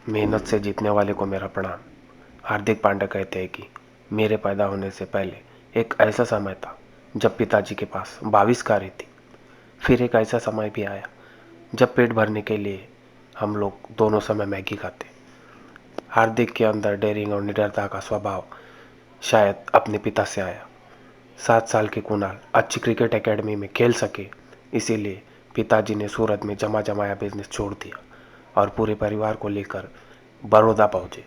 मेहनत से जीतने वाले को मेरा प्रणाम। हार्दिक पांड्या कहते हैं कि मेरे पैदा होने से पहले एक ऐसा समय था जब पिताजी के पास 22 कारें थी। फिर एक ऐसा समय भी आया जब पेट भरने के लिए हम लोग दोनों समय मैगी खाते। हार्दिक के अंदर डेयरिंग और निडरता का स्वभाव शायद अपने पिता से आया। 7 साल के कुणाल अच्छी क्रिकेट एकेडमी में खेल सके, इसीलिए पिताजी ने सूरत में जमा जमाया बिजनेस छोड़ दिया और पूरे परिवार को लेकर बड़ौदा पहुंचे।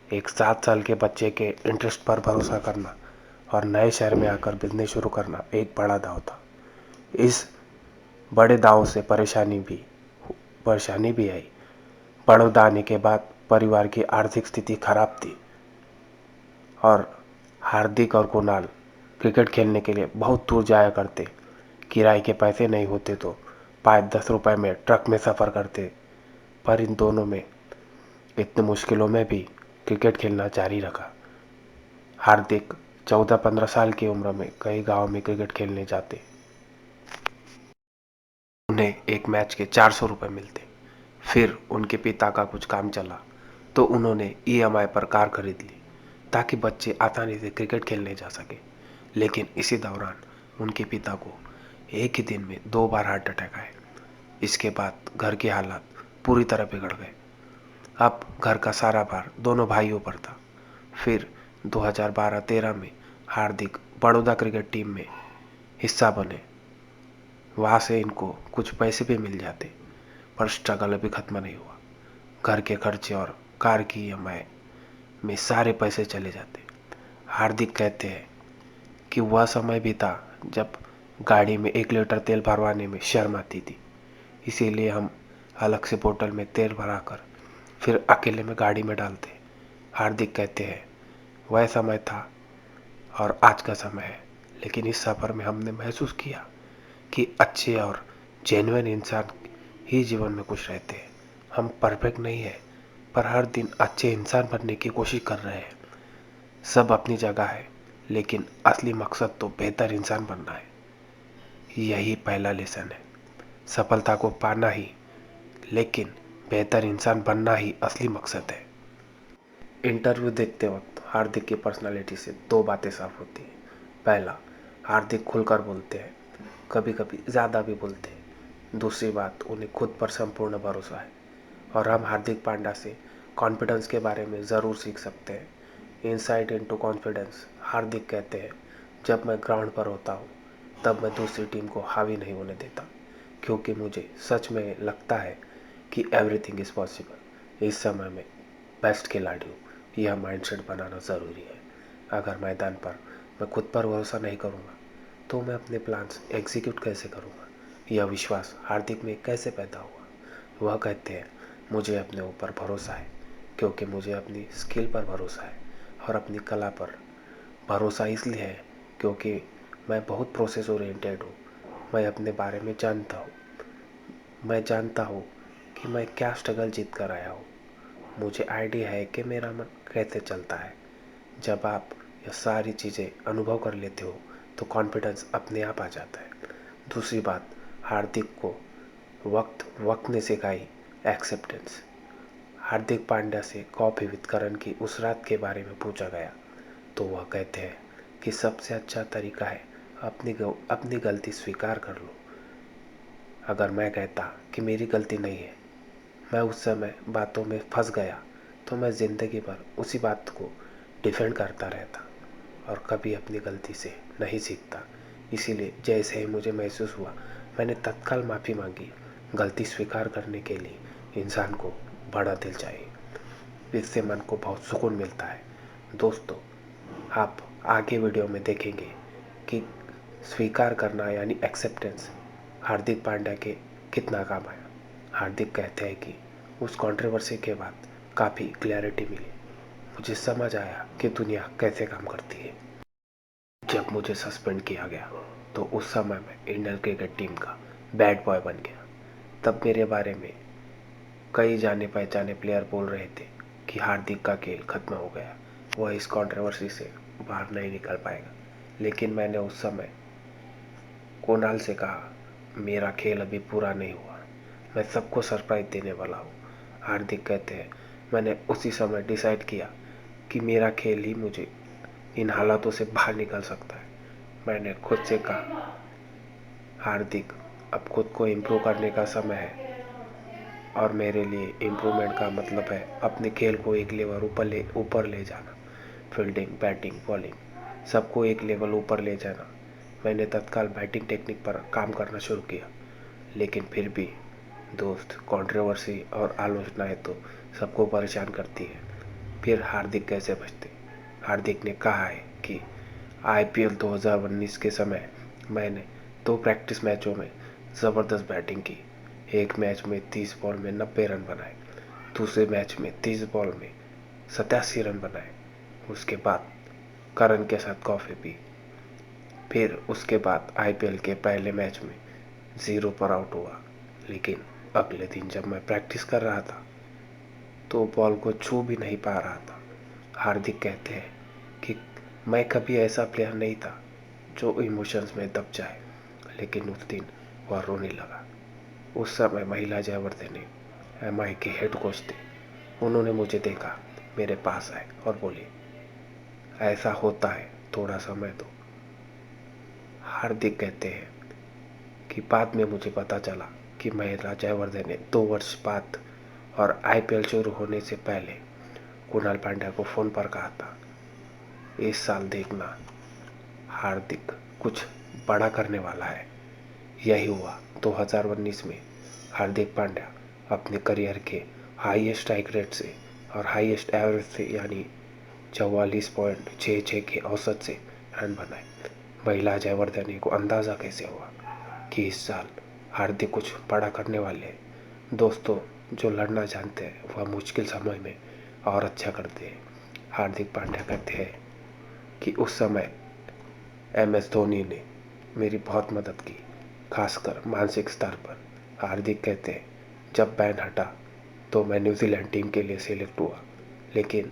एक 7 साल के बच्चे के इंटरेस्ट पर भरोसा करना और नए शहर में आकर बिजनेस शुरू करना एक बड़ा दांव था। इस बड़े दांव से परेशानी भी आई। बड़ौदा आने के बाद परिवार की आर्थिक स्थिति खराब थी और हार्दिक और कुणाल क्रिकेट खेलने के लिए बहुत दूर जाया करते। किराए के पैसे नहीं होते तो 5-10 रुपए में ट्रक में सफ़र करते, पर इन दोनों में इतनी मुश्किलों में भी क्रिकेट खेलना जारी रखा। हार्दिक 14-15 साल की उम्र में कई गांव में क्रिकेट खेलने जाते। उन्हें एक मैच के 400 रुपये मिलते। फिर उनके पिता का कुछ काम चला तो उन्होंने ईएमआई पर कार खरीद ली ताकि बच्चे आसानी से क्रिकेट खेलने जा सके। लेकिन इसी दौरान उनके पिता को एक ही दिन में 2 बार हार्ट अटैक आए। इसके बाद घर के हालात पूरी तरह बिगड़ गए। अब घर का सारा भार दोनों भाइयों पर था। फिर 2012-13 में हार्दिक बड़ौदा क्रिकेट टीम में हिस्सा बने। वहाँ से इनको कुछ पैसे भी मिल जाते, पर स्ट्रगल अभी खत्म नहीं हुआ। घर के खर्चे और कार की ईएमआई में सारे पैसे चले जाते। हार्दिक कहते हैं कि वह समय भी था जब गाड़ी में 1 लीटर तेल भरवाने में शर्म आती थी, इसीलिए हम अलग से बोतल में तेल भराकर फिर अकेले में गाड़ी में डालते। हार्दिक कहते हैं वह समय था और आज का समय है, लेकिन इस सफ़र में हमने महसूस किया कि अच्छे और जेन्युइन इंसान ही जीवन में खुश रहते हैं। हम परफेक्ट नहीं है, पर हर दिन अच्छे इंसान बनने की कोशिश कर रहे हैं। सब अपनी जगह है, लेकिन असली मकसद तो बेहतर इंसान बनना है। यही पहला लेसन है। सफलता को पाना ही, लेकिन बेहतर इंसान बनना ही असली मकसद है। इंटरव्यू देखते वक्त हार्दिक की पर्सनालिटी से 2 बातें साफ होती हैं। पहला, हार्दिक खुलकर बोलते हैं, कभी कभी ज़्यादा भी बोलते हैं। दूसरी बात, उन्हें खुद पर संपूर्ण भरोसा है और हम हार्दिक पांड्या से कॉन्फिडेंस के बारे में ज़रूर सीख सकते हैं। Insight into confidence. हार्दिक कहते हैं, जब मैं ग्राउंड पर होता हूँ तब मैं दूसरी टीम को हावी नहीं होने देता, क्योंकि मुझे सच में लगता है कि एवरीथिंग इज़ पॉसिबल। इस समय में बेस्ट खिलाड़ी हूँ, यह माइंडसेट बनाना ज़रूरी है। अगर मैदान पर मैं खुद पर भरोसा नहीं करूँगा तो मैं अपने प्लान्स एग्जीक्यूट कैसे करूँगा। यह विश्वास हार्दिक में कैसे पैदा हुआ। वह कहते हैं, मुझे अपने ऊपर भरोसा है क्योंकि मुझे अपनी स्किल पर भरोसा है और अपनी कला पर भरोसा इसलिए है क्योंकि मैं बहुत प्रोसेस ओरिएंटेड हूँ। मैं अपने बारे में जानता हूँ। मैं जानता हूँ कि मैं क्या स्ट्रगल जीत कर आया हूँ। मुझे आइडिया है कि मेरा मन कैसे चलता है। जब आप यह सारी चीज़ें अनुभव कर लेते हो तो कॉन्फिडेंस अपने आप आ जाता है। दूसरी बात, हार्दिक को वक्त ने सिखाई एक्सेप्टेंस। हार्दिक पांड्या से कॉफी विद करण की उस रात के बारे में पूछा गया तो वह कहते हैं कि सबसे अच्छा तरीका है अपनी गलती स्वीकार कर लो। अगर मैं कहता कि मेरी गलती नहीं है, मैं उस समय बातों में फंस गया, तो मैं ज़िंदगी भर उसी बात को डिफेंड करता रहता और कभी अपनी गलती से नहीं सीखता। इसीलिए जैसे ही मुझे महसूस हुआ, मैंने तत्काल माफ़ी मांगी। गलती स्वीकार करने के लिए इंसान को बड़ा दिल चाहिए, इससे मन को बहुत सुकून मिलता है। दोस्तों, आप आगे वीडियो में देखेंगे कि स्वीकार करना यानी एक्सेप्टेंस हार्दिक पांड्या के कितना काम आया। हार्दिक कहते हैं कि उस कंट्रोवर्सी के बाद काफ़ी क्लैरिटी मिली। मुझे समझ आया कि दुनिया कैसे काम करती है। जब मुझे सस्पेंड किया गया तो उस समय मैं इंडियन क्रिकेट टीम का बैड बॉय बन गया। तब मेरे बारे में कई जाने पहचाने प्लेयर बोल रहे थे कि हार्दिक का खेल खत्म हो गया, वह इस कंट्रोवर्सी से बाहर नहीं निकल पाएगा। लेकिन मैंने उस समय कुणाल से कहा, मेरा खेल अभी पूरा नहीं हुआ, मैं सबको सरप्राइज देने वाला हूँ। हार्दिक कहते हैं, मैंने उसी समय डिसाइड किया कि मेरा खेल ही मुझे इन हालातों से बाहर निकाल सकता है। मैंने खुद से कहा, हार्दिक, अब खुद को इम्प्रूव करने का समय है और मेरे लिए इम्प्रूवमेंट का मतलब है अपने खेल को एक लेवल ऊपर ले जाना। फील्डिंग, बैटिंग, बॉलिंग सबको एक लेवल ऊपर ले जाना। मैंने तत्काल बैटिंग टेक्निक पर काम करना शुरू किया, लेकिन फिर भी दोस्त, कंट्रोवर्सी और आलोचनाएं तो सबको परेशान करती है। फिर हार्दिक कैसे बचते? हार्दिक ने कहा है कि आईपीएल 2019 के समय मैंने 2 प्रैक्टिस मैचों में ज़बरदस्त बैटिंग की। एक मैच में 30 बॉल में 90 रन बनाए, दूसरे मैच में 30 बॉल में 87 रन बनाए। उसके बाद करण के साथ कॉफ़ी पी। फिर उसके बाद आईपीएल के पहले मैच में 0 पर आउट हुआ। लेकिन अगले दिन जब मैं प्रैक्टिस कर रहा था तो बॉल को छू भी नहीं पा रहा था। हार्दिक कहते हैं कि मैं कभी ऐसा प्लेयर नहीं था जो इमोशंस में दब जाए, लेकिन उस दिन वह रोने लगा। उस समय महिला जयवर्धने एमआई के हेड कोच थे। उन्होंने मुझे देखा, मेरे पास आए और बोले, ऐसा होता है, थोड़ा समय दो। हार्दिक कहते हैं कि बाद में मुझे पता चला कि महिला जयवर्धने ने 2 वर्ष बाद और आईपीएल शुरू होने से पहले कुणाल पांड्या को फोन पर कहा था, इस साल देखना, हार्दिक कुछ बड़ा करने वाला है। यही हुआ। 2019 में हार्दिक पांड्या अपने करियर के हाईएस्ट स्ट्राइक रेट से और हाईएस्ट एवरेज से यानी 44.66 के औसत से रन बनाए। महिला जयवर्धने को अंदाज़ा कैसे हुआ कि इस साल हार्दिक कुछ बड़ा करने वाले हैं। दोस्तों, जो लड़ना जानते हैं वह मुश्किल समय में और अच्छा करते हैं। हार्दिक पांड्या कहते हैं कि उस समय एमएस धोनी ने मेरी बहुत मदद की, खासकर मानसिक स्तर पर। हार्दिक कहते हैं, जब बैन हटा तो मैं न्यूजीलैंड टीम के लिए सिलेक्ट हुआ, लेकिन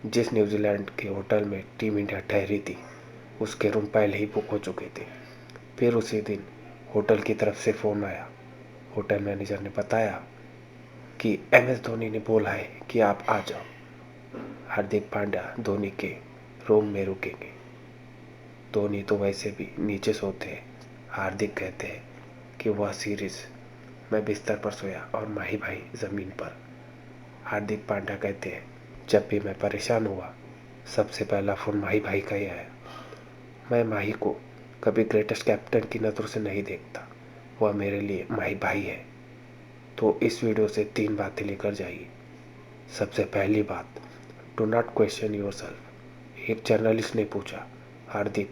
जिस न्यूजीलैंड के होटल में टीम इंडिया ठहरी थी उसके रूम पहले ही बुक हो चुके थे। फिर उसी दिन होटल की तरफ से फ़ोन आया। होटल मैनेजर ने बताया कि एमएस धोनी ने बोला है कि आप आ जाओ। हार्दिक पांड्या धोनी के रूम में रुकेंगे। धोनी तो वैसे भी नीचे सोते हैं। हार्दिक कहते हैं कि वह सीरीज मैं बिस्तर पर सोया और माही भाई ज़मीन पर। हार्दिक पांड्या कहते हैं, जब भी मैं परेशान हुआ सबसे पहला फ़ोन माही भाई का ही आया। मैं माही को कभी ग्रेटेस्ट कैप्टन की नज़रों से नहीं देखता, वह मेरे लिए माही भाई है। तो इस वीडियो से 3 बातें लेकर जाइए। सबसे पहली बात, do not question your self. एक जर्नलिस्ट ने पूछा, हार्दिक,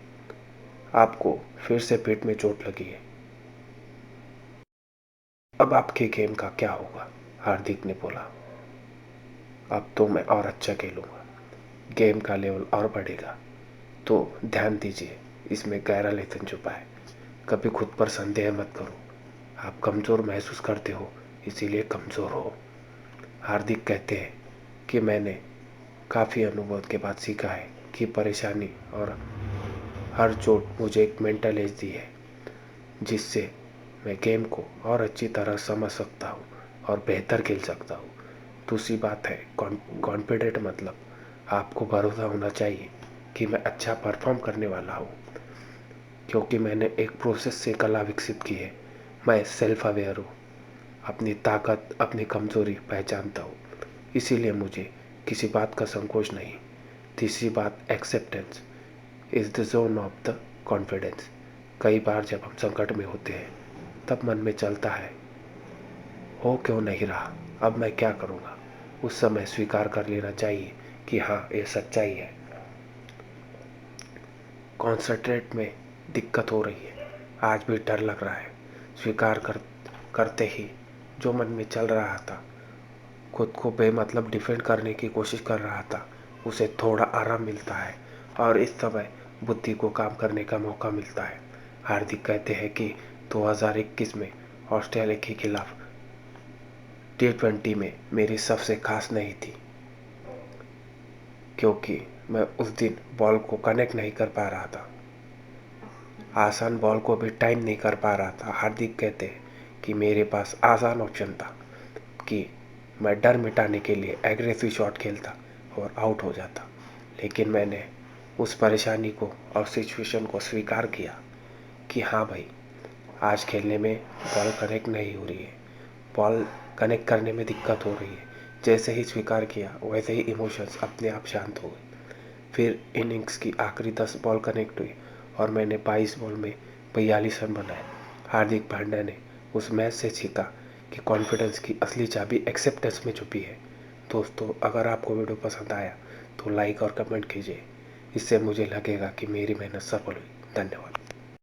आपको फिर से पेट में चोट लगी है, अब आपके गेम का क्या होगा? हार्दिक ने बोला, अब तो मैं और अच्छा खेलूंगा, गेम का लेवल और बढ़ेगा। तो ध्यान दीजिए, इसमें गहरा लेसन छुपा है। कभी खुद पर संदेह मत करो। आप कमज़ोर महसूस करते हो, इसीलिए कमज़ोर हो। हार्दिक कहते हैं कि मैंने काफ़ी अनुभव के बाद सीखा है कि परेशानी और हर चोट मुझे एक मेंटल एज दी है, जिससे मैं गेम को और अच्छी तरह समझ सकता हूँ और बेहतर खेल सकता हूँ। दूसरी बात है कॉन्फिडेंट, मतलब आपको भरोसा होना चाहिए कि मैं अच्छा परफॉर्म करने वाला हूँ, क्योंकि मैंने एक प्रोसेस से कला विकसित की है। मैं सेल्फ अवेयर हूँ, अपनी ताकत, अपनी कमज़ोरी पहचानता हूँ, इसीलिए मुझे किसी बात का संकोच नहीं। तीसरी बात, acceptance is the zone of the confidence. कई बार जब हम संकट में होते हैं तब मन में चलता है, हो क्यों नहीं रहा, अब मैं क्या करूँगा। उस समय स्वीकार कर लेना चाहिए कि हाँ, ये सच्चाई है। कॉन्सेंट्रेट में दिक्कत हो रही है, आज भी डर लग रहा है। स्वीकार करते ही जो मन में चल रहा था, खुद को बेमतलब डिफेंड करने की कोशिश कर रहा था, उसे थोड़ा आराम मिलता है और इस समय बुद्धि को काम करने का मौका मिलता है। हार्दिक कहते हैं कि 2021 में ऑस्ट्रेलिया के खिलाफ T20 में मेरी सबसे खास नहीं थी, क्योंकि मैं उस दिन बॉल को कनेक्ट नहीं कर पा रहा था, आसान बॉल को भी टाइम नहीं कर पा रहा था। हार्दिक कहते हैं कि मेरे पास आसान ऑप्शन था कि मैं डर मिटाने के लिए एग्रेसिव शॉट खेलता और आउट हो जाता, लेकिन मैंने उस परेशानी को और सिचुएशन को स्वीकार किया कि हाँ भाई, आज खेलने में बॉल कनेक्ट नहीं हो रही है, बॉल कनेक्ट करने में दिक्कत हो रही है। जैसे ही स्वीकार किया वैसे ही इमोशंस अपने आप शांत हो गए। फिर इनिंग्स की आखिरी 10 बॉल कनेक्ट हुई और मैंने 22 बॉल में 42 रन बनाए। हार्दिक पांड्या ने उस मैच से सीखा कि कॉन्फिडेंस की असली चाबी एक्सेप्टेंस में छुपी है। दोस्तों, अगर आपको वीडियो पसंद आया तो लाइक और कमेंट कीजिए। इससे मुझे लगेगा कि मेरी मेहनत सफल हुई। धन्यवाद।